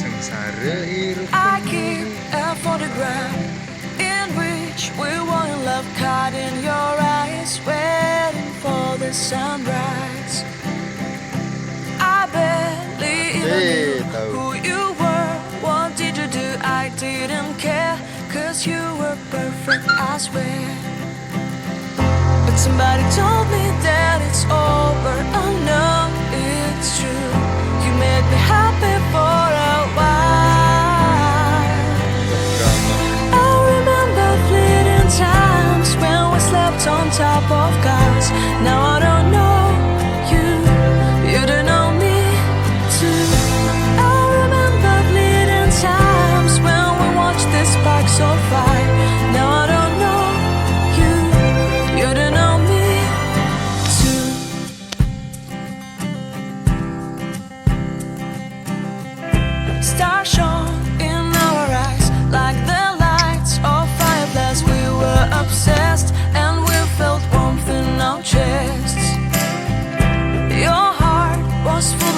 sengsara hirup I keep a photograph in which we were in love, caught in your eyes, waiting for the sunrise. I barely even knew who you were. What did you do? I didn't care, 'cause you were perfect, I swear. But somebody told me that it's over. Oh no, it's true. You made me happy for a while. I remember fleeting times when we slept on top of cars. Now I don't know you, you don't know me too. I remember fleeting times when we watched the sparks of fire. Now I don't know you, you don't know me too. Stars shone in our eyes like the lights of fireflies. We were obsessed and we felt warmth in our chests. Your heart was full